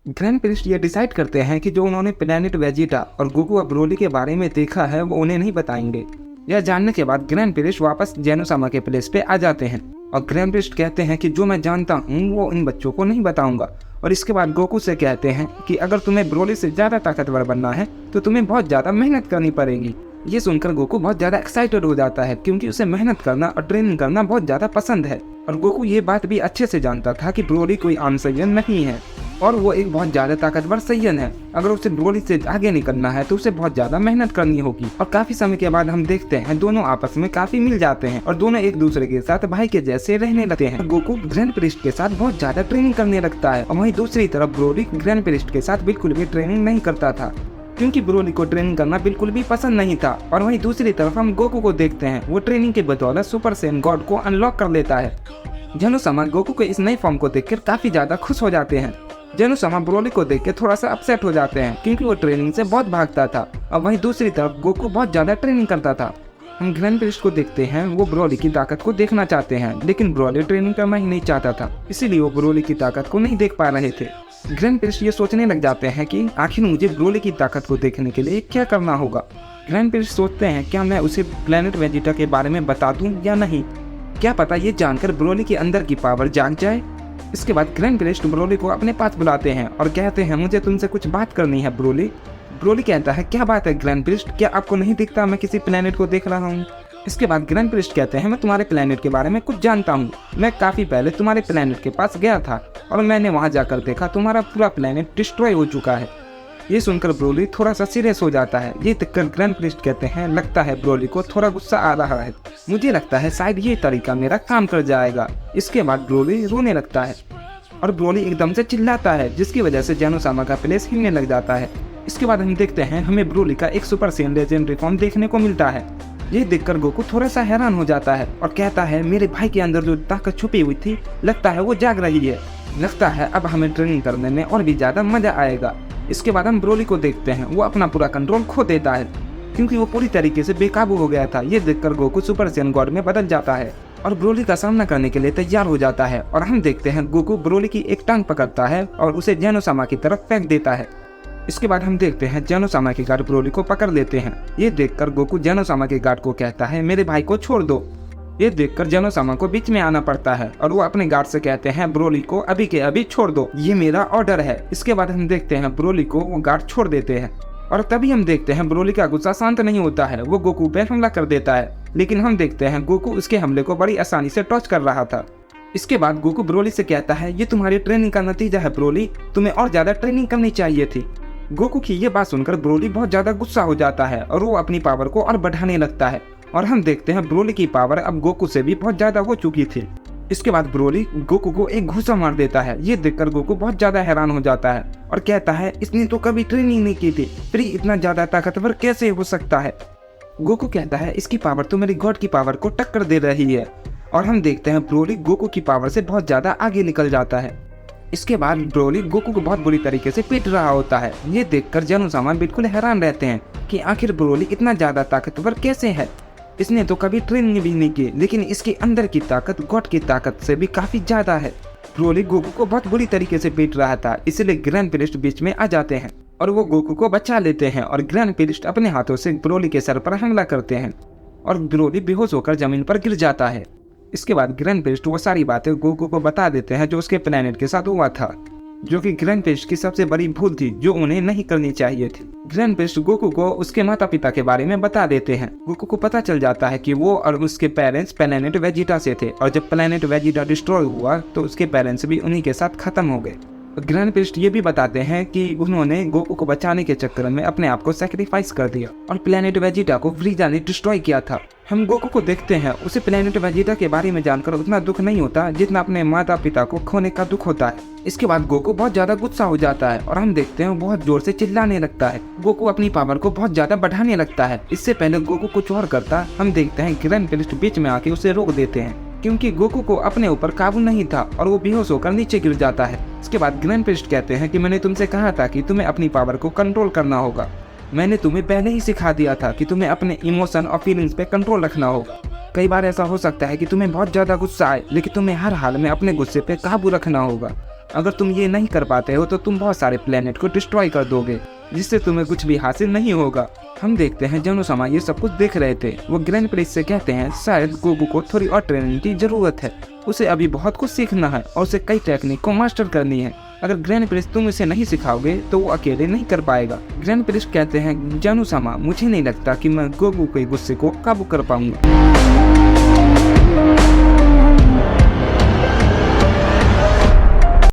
Grand priest ये decide करते हैं कि जो उन्होंने प्लैनेट वेजिटा और गोकू और ब्रोली के बारे में देखा है वो उन्हें नहीं बताएंगे। यह जानने के बाद ग्रैंड प्रिस्ट वापस जेनोसामा के प्लेस पे आ जाते हैं और ग्रैंड प्रिस्ट कहते हैं कि जो मैं जानता हूँ वो इन बच्चों को नहीं बताऊंगा। और इसके बाद गोकू से कहते हैं कि अगर तुम्हें ब्रोली से ज़्यादा ताकतवर बनना है तो तुम्हें बहुत ज़्यादा मेहनत करनी पड़ेगी। ये सुनकर गोकू बहुत ज़्यादा एक्साइटेड हो जाता है क्योंकि उसे मेहनत करना और ट्रेनिंग करना बहुत ज़्यादा पसंद है। और गोकू ये बात भी अच्छे से जानता था कि ब्रोली कोई आम सैयन नहीं है और वो एक बहुत ज़्यादा ताकतवर सैयन है। अगर उसे ब्रोली से आगे निकलना है तो उसे बहुत ज़्यादा मेहनत करनी होगी। और काफ़ी समय के बाद हम देखते हैं दोनों आपस में काफ़ी मिल जाते हैं और दोनों एक दूसरे के साथ भाई के जैसे रहने लगते हैं। गोकू ग्रैंड प्रिस्ट के साथ बहुत ज़्यादा ट्रेनिंग करने लगता है और वहीं दूसरी तरफ ब्रोली ग्रैंड प्रिस्ट के साथ बिल्कुल भी ट्रेनिंग नहीं करता था क्योंकि ब्रोली को ट्रेनिंग करना बिल्कुल भी पसंद नहीं था। और वहीं दूसरी तरफ हम गोकू को देखते हैं, वो ट्रेनिंग के बदौलत सुपर सैयन गॉड को अनलॉक कर लेता है। जेनोसामा गोकू के इस नए फॉर्म को देखकर काफी ज्यादा खुश हो जाते हैं। जेनोसामा ब्रोली को देखकर थोड़ा सा अपसेट हो जाते हैं क्योंकि वो ट्रेनिंग से बहुत भागता था और वहीं दूसरी तरफ गोकू बहुत ज्यादा ट्रेनिंग करता था। हम ग्रैंड प्रिस्ट को देखते हैं, वो ब्रोली की ताकत को देखना चाहते हैं लेकिन ब्रोली ट्रेनिंग करना ही नहीं चाहता था, इसीलिए वो ब्रोली की ताकत को नहीं देख पा रहे थे। ग्रैंड प्रिस्ट ये सोचने लग जाते हैं कि आखिर मुझे ब्रोली की ताकत को देखने के लिए क्या करना होगा। ग्रैंड प्रिस्ट सोचते हैं क्या मैं उसे प्लैनेट वेजिटा के बारे में बता दूं या नहीं, क्या पता ये जानकर ब्रोली के अंदर की पावर जाग जाए। इसके बाद ग्रैंड प्रिस्ट ब्रोली को अपने पास बुलाते हैं और कहते हैं मुझे तुमसे कुछ बात करनी है ब्रोली। ब्रोली कहता है क्या बात है ग्रैंड प्रिस्ट, क्या आपको नहीं दिखता मैं किसी प्लैनेट को देख रहा हूँ। इसके बाद ग्रैंड प्रिस्ट कहते हैं मैं तुम्हारे प्लैनेट के बारे में कुछ जानता हूँ, मैं काफ़ी पहले तुम्हारे प्लैनेट के पास गया था और मैंने वहाँ जाकर देखा तुम्हारा पूरा प्लैनेट डिस्ट्रॉय हो चुका है। ये सुनकर ब्रोली थोड़ा सा सीरियस हो जाता है। ये देखकर ग्रैंड प्रिस्ट कहते हैं लगता है ब्रोली को थोड़ा गुस्सा आ रहा है, मुझे लगता है शायद ये तरीका मेरा काम कर जाएगा। इसके बाद ब्रोली रोने लगता है और ब्रोली एकदम से चिल्लाता है जिसकी वजह से जेनोसामा का प्लेस हिलने लग जाता है। इसके बाद हम देखते हैं हमें ब्रोली का एक सुपर सैयन लेजेंडरी फॉर्म देखने को मिलता है। ये देखकर गोकू थोड़ा सा हैरान हो जाता है और कहता है मेरे भाई के अंदर जो ताकत छुपी हुई थी लगता है वो जाग रही है, लगता है अब हमें ट्रेनिंग करने में और भी ज्यादा मजा आएगा। इसके बाद हम ब्रोली को देखते हैं, वो अपना पूरा कंट्रोल खो देता है क्योंकि वो पूरी तरीके से बेकाबू हो गया था। ये देखकर गोकू सुपर सैयन गॉड में बदल जाता है और ब्रोली का सामना करने के लिए तैयार हो जाता है। और हम देखते हैं गोकू ब्रोली की एक टांग पकड़ता है और उसे जेनोसामा की तरफ फेंक देता है। इसके बाद हम देखते हैं जेनोसामा के गार्ड ब्रोली को पकड़ लेते हैं। ये देखकर गोकू जेनोसामा के गार्ड को कहता है मेरे भाई को छोड़ दो। ये देखकर जेनोसामा को बीच में आना पड़ता है और वो अपने गार्ड से कहते हैं ब्रोली को अभी के अभी छोड़ दो, ये मेरा ऑर्डर है। इसके बाद हम देखते हैं ब्रोली को वो गार्ड छोड़ देते हैं और तभी हम देखते हैं ब्रोली का गुस्सा शांत नहीं होता है, वो गोकू पे हमला कर देता है। लेकिन हम देखते हैं गोकू उसके हमले को बड़ी आसानी से टॉच कर रहा था। इसके बाद गोकू ब्रोली से कहता है ये तुम्हारी ट्रेनिंग का नतीजा है ब्रोली, तुम्हें और ज्यादा ट्रेनिंग करनी चाहिए थी। गोकू की ये बात सुनकर ब्रोली बहुत ज्यादा गुस्सा हो जाता है और वो अपनी पावर को और बढ़ाने लगता है और हम देखते हैं ब्रोली की पावर अब गोकू से भी बहुत ज्यादा हो चुकी थी। इसके बाद ब्रोली गोकू को एक घूंसा मार देता है। ये देखकर गोकू बहुत ज्यादा हैरान हो जाता है और कहता है इसने तो कभी ट्रेनिंग नहीं की थी, फिर इतना ज्यादा ताकतवर कैसे हो सकता है। गोकू कहता है इसकी पावर तो मेरी गॉड की पावर को टक्कर दे रही है। और हम देखते हैं ब्रोली गोकू की पावर से बहुत ज्यादा आगे निकल जाता है। इसके बाद ब्रोली गोकू को बहुत बुरी तरीके से पीट रहा होता है। ये देखकर जेनोसामा बिल्कुल हैरान रहते हैं कि आखिर ब्रोली इतना ज्यादा ताकतवर कैसे है, इसने तो कभी ट्रेनिंग भी नहीं की लेकिन इसके अंदर की ताकत गॉड की ताकत से भी काफी ज्यादा है। ब्रोली गोकू को बहुत बुरी तरीके से पीट रहा था, इसलिए ग्रैंड प्रिस्ट बीच में आ जाते हैं और वो गोकू को बचा लेते हैं और ग्रैंड प्रिस्ट अपने हाथों से ब्रोली के सर पर हमला करते हैं और ब्रोली बेहोश होकर जमीन पर गिर जाता है। इसके बाद ग्रैंड प्रिस्ट वो सारी बातें गोकू को बता देते हैं जो उसके प्लेनेट के साथ हुआ था, जो कि ग्रैंड प्रिस्ट की सबसे बड़ी भूल थी जो उन्हें नहीं करनी चाहिए थी। ग्रैंड प्रिस्ट गोकू को उसके माता पिता के बारे में बता देते हैं। गोकू को पता चल जाता है कि वो और उसके पेरेंट्स प्लैनेट वेजिटा से थे और जब प्लैनेट वेजिटा डिस्ट्रॉय हुआ तो उसके पेरेंट्स भी उन्हीं के साथ खत्म हो गए। ग्रैंड प्रिस्ट ये भी बताते हैं कि उन्होंने गोकू को बचाने के चक्कर में अपने आप को सैक्रिफाइस कर दिया और प्लैनेट वेजिटा को फ्रीजा ने डिस्ट्रॉय किया था। हम गोकू को देखते हैं, उसे प्लैनेट वेजिटा के बारे में जानकर उतना दुख नहीं होता जितना अपने माता पिता को खोने का दुख होता है। इसके बाद गोकू बहुत ज्यादा गुस्सा हो जाता है और हम देखते हैं बहुत जोर से चिल्लाने लगता है। गोकू अपनी पावर को बहुत ज्यादा बढ़ाने लगता है। इससे पहले गोकू कुछ और करता, हम देखते हैं ग्रैंड प्रिस्ट बीच में आके उसे रोक देते हैं क्योंकि गोकू को अपने ऊपर काबू नहीं था और वो बेहोश होकर नीचे गिर जाता है। इसके बाद ग्रैंड प्रिस्ट कहते हैं कि मैंने तुमसे कहा था कि तुम्हें अपनी पावर को कंट्रोल करना होगा, मैंने तुम्हें पहले ही सिखा दिया था कि तुम्हें अपने इमोशन और फीलिंग्स पे कंट्रोल रखना होगा। कई बार ऐसा हो सकता है कि तुम्हें बहुत ज्यादा गुस्सा आए लेकिन तुम्हें हर हाल में अपने गुस्से पे काबू रखना होगा। अगर तुम ये नहीं कर पाते हो तो तुम बहुत सारे प्लेनेट को डिस्ट्रॉय कर दोगे, जिससे तुम्हें कुछ भी हासिल नहीं होगा। हम देखते हैं जेनोसामा ये सब कुछ देख रहे थे। वो ग्रैंड प्रिंस से कहते हैं शायद गोकू को थोड़ी और ट्रेनिंग की जरूरत है, उसे अभी बहुत कुछ सीखना है और उसे कई टेक्निक को मास्टर करनी है। अगर ग्रैंड प्रिंस तुम इसे नहीं सिखाओगे तो वो अकेले नहीं कर पाएगा। ग्रैंड प्रिंस कहते हैं जेनोसामा मुझे नहीं लगता कि मैं गोकू के गुस्से को काबू कर पाऊंगा।